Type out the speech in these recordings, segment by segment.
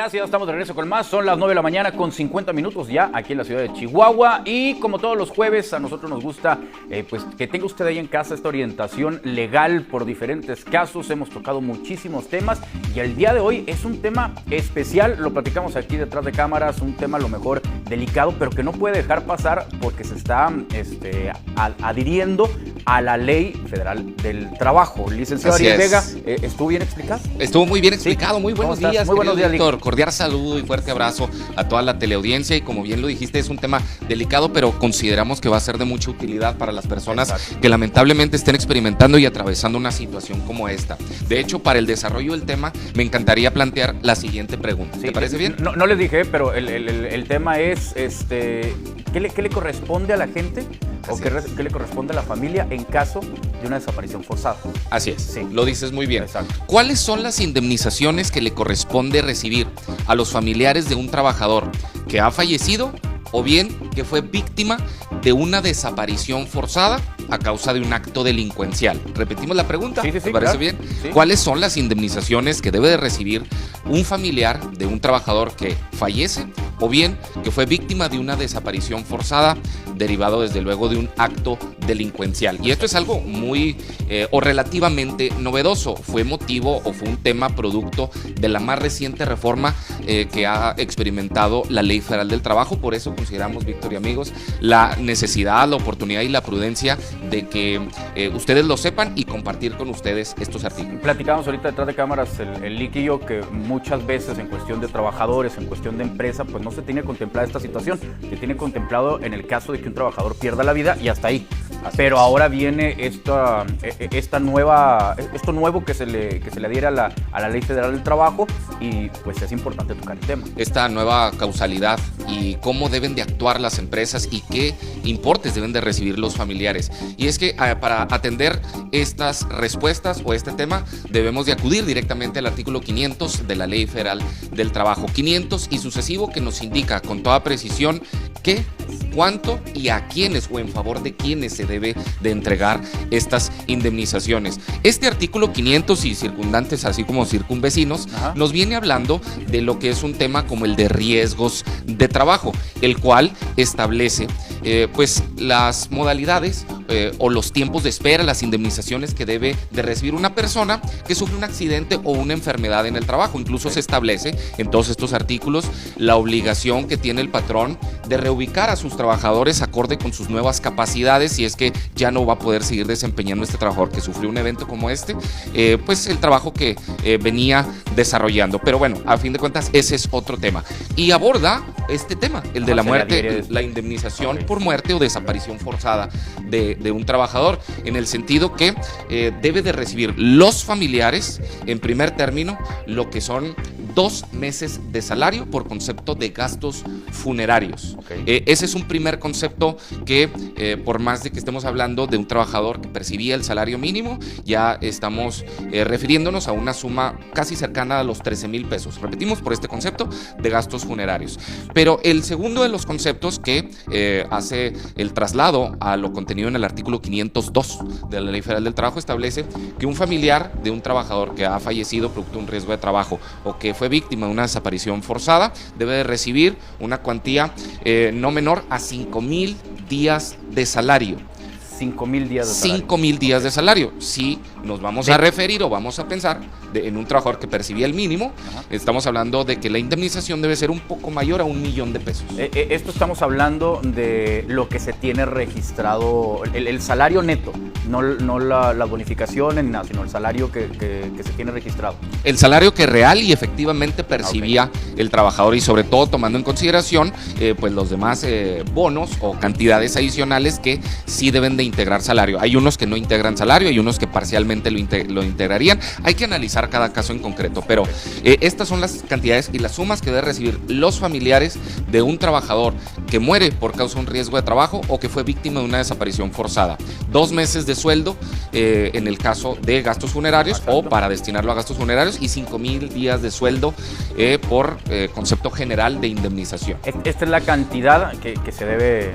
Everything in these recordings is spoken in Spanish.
Gracias, estamos de regreso con más. Son las 9 de la mañana con 50 minutos ya aquí en la ciudad de Chihuahua. Y como todos los jueves, a nosotros nos gusta pues que tenga usted ahí en casa esta orientación legal por diferentes casos. Hemos tocado muchísimos temas y el día de hoy es un tema especial. Lo platicamos aquí detrás de cámaras, un tema a lo mejor delicado, pero que no puede dejar pasar porque se está adhiriendo a la Ley Federal del Trabajo. Licenciado Ariel Vega, ¿estuvo bien explicado? Estuvo muy bien explicado. Sí. Muy buenos días. Muy buenos días, Víctor. Cordial saludo y fuerte abrazo a toda la teleaudiencia. Y como bien lo dijiste, es un tema delicado, pero consideramos que va a ser de mucha utilidad para las personas que lamentablemente estén experimentando y atravesando una situación como esta. De hecho, para el desarrollo del tema, me encantaría plantear la siguiente pregunta. ¿Te parece bien? No les dije, pero el tema es, ¿qué le corresponde a la gente? ¿O qué le corresponde a la familia en caso de una desaparición forzada? Así es, sí. Lo dices muy bien. Exacto. ¿Cuáles son las indemnizaciones que le corresponde recibir a los familiares de un trabajador que ha fallecido o bien que fue víctima de una desaparición forzada a causa de un acto delincuencial? Repetimos la pregunta, sí, ¿te parece claro. bien? Sí. ¿Cuáles son las indemnizaciones que debe de recibir un familiar de un trabajador que fallece o bien que fue víctima de una desaparición forzada derivado desde luego de un acto delincuencial? Y esto es algo muy o relativamente novedoso. Fue motivo o fue un tema producto de la más reciente reforma que ha experimentado la Ley Federal del Trabajo. Por eso consideramos, Víctor y amigos, la necesidad, la oportunidad y la prudencia de que ustedes lo sepan y compartir con ustedes estos artículos. Platicamos ahorita detrás de cámaras el Lick y yo que muchas veces en cuestión de trabajadores, en cuestión de empresa, pues no se tiene contemplada esta situación. Se tiene contemplado en el caso de que un trabajador pierda la vida y hasta ahí. Pero ahora viene esto nuevo que se le adhiere a la Ley Federal del Trabajo y pues es importante tocar el tema. Esta nueva causalidad y cómo deben de actuar las empresas y qué importes deben de recibir los familiares. Y es que para atender estas respuestas o este tema debemos de acudir directamente al artículo 500 de la Ley Federal del Trabajo. 500 y sucesivo, que nos indica con toda precisión qué, cuánto y a quiénes o en favor de quiénes se debe de entregar estas indemnizaciones. Este artículo 500 y circundantes, así como circunvecinos, nos viene hablando de lo que es un tema como el de riesgos de trabajo, el cual establece pues las modalidades o los tiempos de espera, las indemnizaciones que debe de recibir una persona que sufre un accidente o una enfermedad en el trabajo. Incluso se establece en todos estos artículos la obligación que tiene el patrón de reubicar a sus trabajadores acorde con sus nuevas capacidades, si es que ya no va a poder seguir desempeñando este trabajador que sufrió un evento como este, pues el trabajo que venía desarrollando. Pero bueno, a fin de cuentas ese es otro tema. Y aborda este tema, el de la muerte, la indemnización por muerte o desaparición forzada de un trabajador, en el sentido que debe de recibir los familiares, en primer término, lo que son 2 meses de salario por concepto de gastos funerarios. Ese es un primer concepto que por más de que estemos hablando de un trabajador que percibía el salario mínimo, ya estamos refiriéndonos a una suma casi cercana a los 13,000 pesos. Repetimos, por este concepto de gastos funerarios. Pero el segundo de los conceptos que hace el traslado a lo contenido en el artículo 502 de la Ley Federal del Trabajo establece que un familiar de un trabajador que ha fallecido producto de un riesgo de trabajo o que fue víctima de una desaparición forzada debe de recibir una cuantía no menor a 5,000 días de salario. 5,000 días de salario. 5,000 días de salario. Si nos vamos a referir o vamos a pensar en un trabajador que percibía el mínimo, estamos hablando de que la indemnización debe ser un poco mayor a 1,000,000 de pesos. Esto estamos hablando de lo que se tiene registrado, el salario neto, no la bonificación en nada, sino el salario que se tiene registrado. El salario que real y efectivamente percibía el trabajador, y sobre todo tomando en consideración pues los demás bonos o cantidades adicionales que sí deben de integrar salario. Hay unos que no integran salario, hay unos que parcialmente lo integrarían. Hay que analizar cada caso en concreto, pero estas son las cantidades y las sumas que deben recibir los familiares de un trabajador que muere por causa de un riesgo de trabajo o que fue víctima de una desaparición forzada. 2 meses de sueldo en el caso de gastos funerarios o para destinarlo a gastos funerarios y 5,000 días de sueldo por concepto general de indemnización. Esta es la cantidad que se debe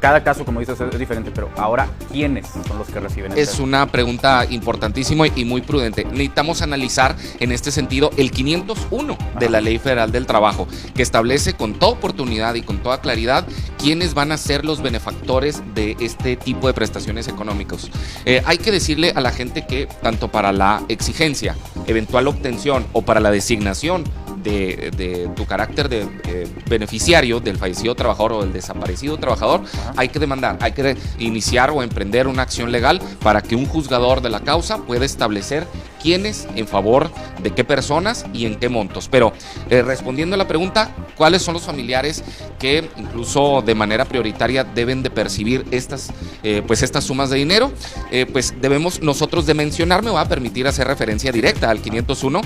cada caso, como dices, es diferente, pero ahora, ¿quiénes son los que reciben? Es una pregunta importantísima y muy prudente. Necesitamos analizar en este sentido el 501 de la Ley Federal del Trabajo, que establece con toda oportunidad y con toda claridad quiénes van a ser los benefactores de este tipo de prestaciones económicas. Hay que decirle a la gente que tanto para la exigencia, eventual obtención o para la designación de tu carácter de beneficiario del fallecido trabajador o del desaparecido trabajador, hay que demandar, hay que iniciar o emprender una acción legal para que un juzgador de la causa pueda establecer quiénes, en favor de qué personas y en qué montos. Pero respondiendo a la pregunta, ¿cuáles son los familiares que incluso de manera prioritaria deben de percibir estas sumas de dinero? Pues debemos nosotros de mencionar, me va a permitir hacer referencia directa al 501,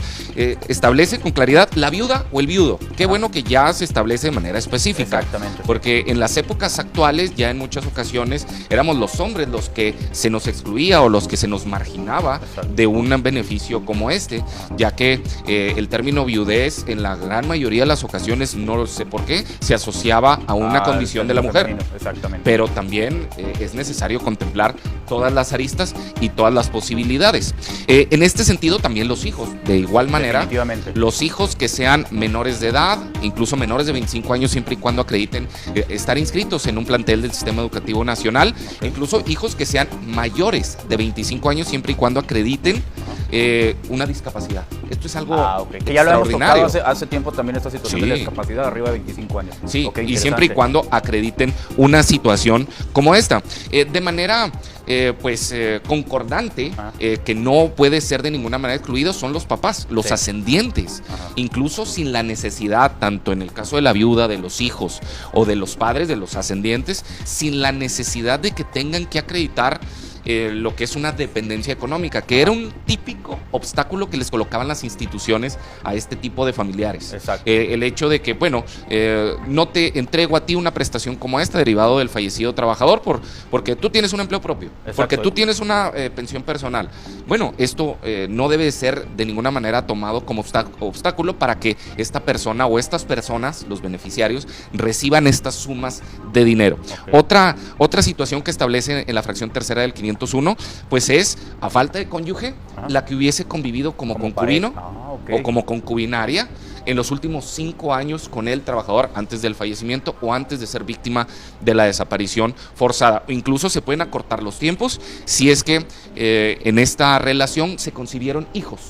establece con claridad la viuda o el viudo. Qué bueno que ya se establece de manera específica. Exactamente. Porque en las épocas actuales ya en muchas ocasiones éramos los hombres los que se nos excluía o los que se nos marginaba de un beneficio como este, ya que el término viudez en la gran mayoría de las ocasiones, no sé por qué, se asociaba a una condición de la mujer. Exactamente. Pero también es necesario contemplar todas las aristas y todas las posibilidades. En este sentido también los hijos, de igual manera, los hijos que sean menores de edad, incluso menores de 25 años, siempre y cuando acrediten estar inscritos en un plantel del Sistema Educativo Nacional, incluso hijos que sean mayores de 25 años, siempre y cuando acrediten una discapacidad. Esto es algo que ya lo hemos tocado hace tiempo también, esta situación de la discapacidad arriba de 25 años. Sí, y siempre y cuando acrediten una situación como esta. De manera concordante, que no puede ser de ninguna manera excluido, son los papás, los ascendientes, incluso sin la necesidad, tanto en el caso de la viuda, de los hijos o de los padres de los ascendientes, sin la necesidad de que tengan que acreditar lo que es una dependencia económica, que era un típico obstáculo que les colocaban las instituciones a este tipo de familiares. El hecho de que, no te entrego a ti una prestación como esta derivado del fallecido trabajador porque tú tienes un empleo propio, porque tú tienes una pensión personal. Bueno, esto no debe ser de ninguna manera tomado como obstáculo para que esta persona o estas personas, los beneficiarios, reciban estas sumas de dinero. Otra situación que establece en la fracción tercera del 501, pues es, a falta de cónyuge, la que hubiese convivido como concubino o como concubinaria en los últimos 5 años con el trabajador antes del fallecimiento o antes de ser víctima de la desaparición forzada. O incluso se pueden acortar los tiempos si es que en esta relación se concibieron hijos.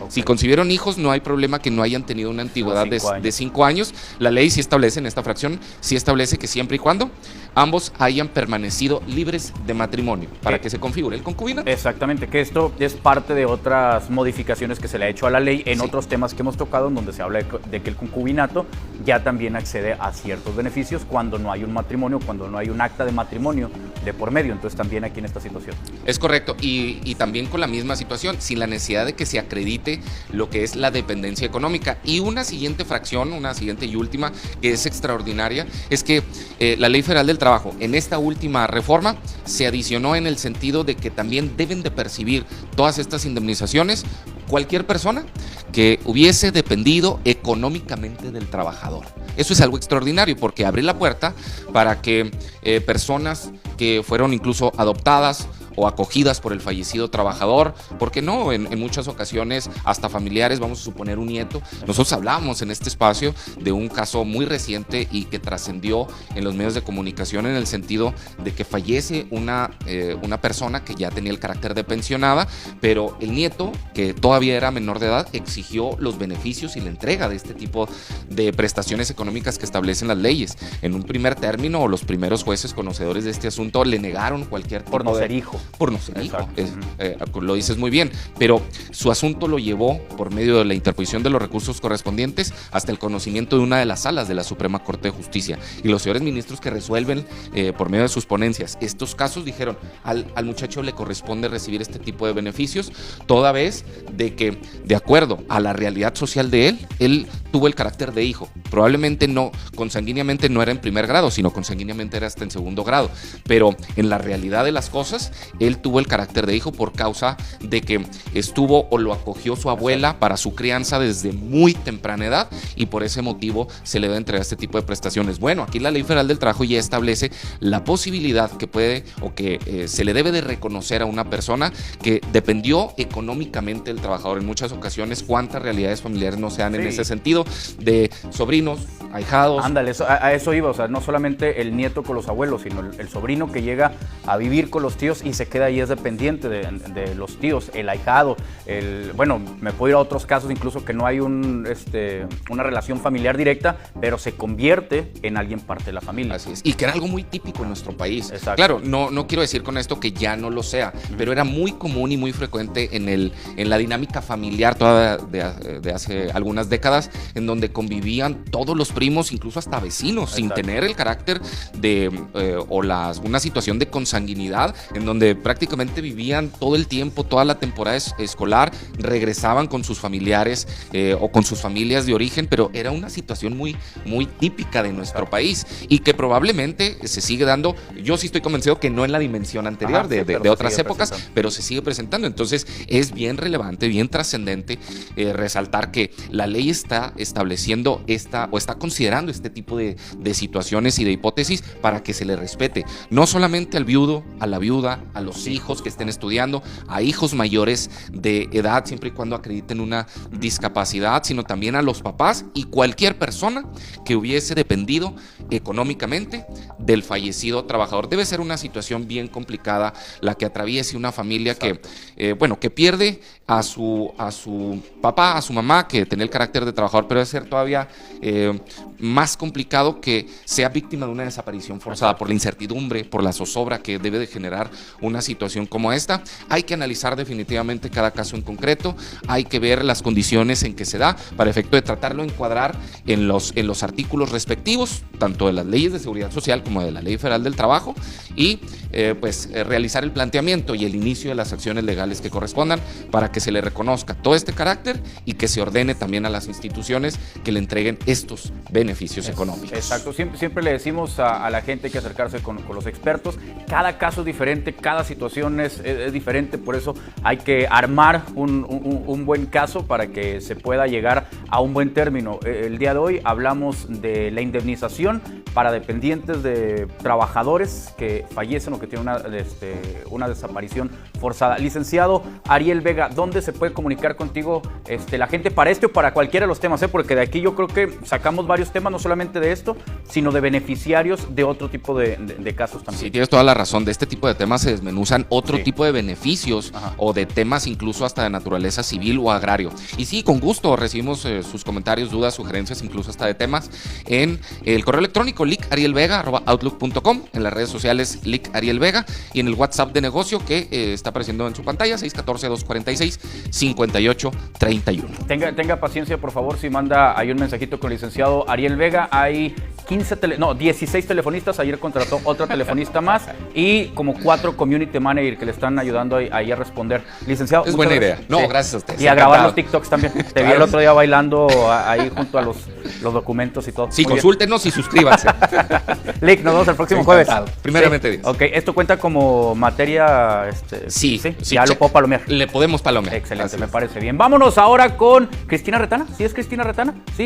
Si concibieron hijos, no hay problema que no hayan tenido una antigüedad de 5 años. La ley sí establece en esta fracción, sí establece que siempre y cuando ambos hayan permanecido libres de matrimonio para que se configure el concubinato. Exactamente, que esto es parte de otras modificaciones que se le ha hecho a la ley en otros temas que hemos tocado, en donde se habla de que el concubinato ya también accede a ciertos beneficios cuando no hay un matrimonio, cuando no hay un acta de matrimonio de por medio. Entonces también aquí en esta situación. Es correcto, y también con la misma situación, sin la necesidad de que se acredite lo que es la dependencia económica. Y una siguiente fracción, una siguiente y última, que es extraordinaria, es que la Ley Federal del Trabajo, en esta última reforma, se adicionó en el sentido de que también deben de percibir todas estas indemnizaciones cualquier persona que hubiese dependido económicamente del trabajador. Eso es algo extraordinario porque abre la puerta para que personas que fueron incluso adoptadas o acogidas por el fallecido trabajador, porque no, en muchas ocasiones hasta familiares, vamos a suponer un nieto. Nosotros hablamos en este espacio de un caso muy reciente y que trascendió en los medios de comunicación en el sentido de que fallece una persona que ya tenía el carácter de pensionada, pero el nieto, que todavía era menor de edad, exigió los beneficios y la entrega de este tipo de prestaciones económicas que establecen las leyes. En un primer término, o los primeros jueces conocedores de este asunto le negaron cualquier tipo por no ser hijo. Por no ser hijo, lo dices muy bien, pero su asunto lo llevó por medio de la interposición de los recursos correspondientes hasta el conocimiento de una de las salas de la Suprema Corte de Justicia, y los señores ministros que resuelven por medio de sus ponencias estos casos dijeron al muchacho le corresponde recibir este tipo de beneficios, toda vez de que, de acuerdo a la realidad social de él tuvo el carácter de hijo. Probablemente no, consanguíneamente no era en primer grado, sino consanguíneamente era hasta en segundo grado. Pero en la realidad de las cosas, él tuvo el carácter de hijo por causa de que estuvo o lo acogió su abuela para su crianza desde muy temprana edad, y por ese motivo se le debe entregar este tipo de prestaciones. Bueno, aquí la Ley Federal del Trabajo ya establece la posibilidad que puede o que se le debe de reconocer a una persona que dependió económicamente del trabajador. En muchas ocasiones, cuántas realidades familiares no se dan en ese sentido, de sobrinos, ahijados. Ándale, a eso iba, o sea, no solamente el nieto con los abuelos, sino el sobrino que llega a vivir con los tíos y se queda ahí, es dependiente de los tíos, el ahijado, bueno, me puedo ir a otros casos incluso que no hay una relación familiar directa, pero se convierte en alguien parte de la familia. Así es, y que era algo muy típico en nuestro país. Exacto. Claro, no quiero decir con esto que ya no lo sea, pero era muy común y muy frecuente en la dinámica familiar toda de hace algunas décadas, en donde convivían todos los primos, incluso hasta vecinos, sin tener el carácter de una situación de consanguinidad, en donde prácticamente vivían todo el tiempo, toda la temporada escolar, regresaban con sus familiares o con sus familias de origen, pero era una situación muy, muy típica de nuestro país y que probablemente se sigue dando. Yo sí estoy convencido que no en la dimensión anterior de otras épocas, pero se sigue presentando. Entonces es bien relevante, bien trascendente resaltar que la ley está estableciendo está considerando este tipo de situaciones y de hipótesis para que se le respete, no solamente al viudo, a la viuda, a los hijos que estén estudiando, a hijos mayores de edad, siempre y cuando acrediten una discapacidad, sino también a los papás y cualquier persona que hubiese dependido económicamente del fallecido trabajador. Debe ser una situación bien complicada la que atraviese una familia que pierde a su papá, a su mamá, que tenía el carácter de trabajador, pero debe ser todavía más complicado que sea víctima de una desaparición forzada por la incertidumbre, por la zozobra que debe de generar una situación como esta. Hay que analizar definitivamente cada caso en concreto, hay que ver las condiciones en que se da para efecto de tratarlo de encuadrar en los artículos respectivos, tanto de las leyes de seguridad social como de la Ley Federal del Trabajo, y realizar el planteamiento y el inicio de las acciones legales que correspondan para que se le reconozca todo este carácter y que se ordene también a las instituciones que le entreguen estos beneficios económicos. Exacto, siempre le decimos a la gente que acercarse con los expertos. Cada caso es diferente, cada situación es diferente, por eso hay que armar un buen caso para que se pueda llegar a un buen término. El día de hoy hablamos de la indemnización para dependientes de trabajadores que fallecen o que tienen una desaparición forzada. Licenciado Ariel Vega, ¿dónde se puede comunicar contigo la gente para o para cualquiera de los temas? Porque de aquí yo creo que sacamos varios temas, no solamente de esto, sino de beneficiarios de otro tipo de casos también. Sí, tienes toda la razón. De este tipo de temas se desmenuzan otro tipo de beneficios o de temas incluso hasta de naturaleza civil o agrario. Y sí, con gusto recibimos sus comentarios, dudas, sugerencias, incluso hasta de temas en el correo electrónico licarielvega@outlook.com, en las redes sociales licarielvega y en el WhatsApp de negocio que está apareciendo en su pantalla, 614-246-5831. Tenga paciencia, por favor, si manda ahí un mensajito con el licenciado Ariel Vega. Hay 16 telefonistas, ayer contrató otra telefonista más y como 4 community manager que le están ayudando ahí a responder. Licenciado, es buena idea. No, gracias a usted. Y a grabar los TikToks también. Te vi el otro día bailando ahí junto a los documentos y todo. Sí, consúltenos y suscríbanse. Lick, nos vemos el próximo jueves. Primeramente Dios. Ok, ¿esto cuenta como materia? Sí. Ya lo puedo palomear. Le podemos palomear. Excelente, me parece bien. Vámonos ahora con Cristina Retana. ¿Sí es Cristina Retana? Sí.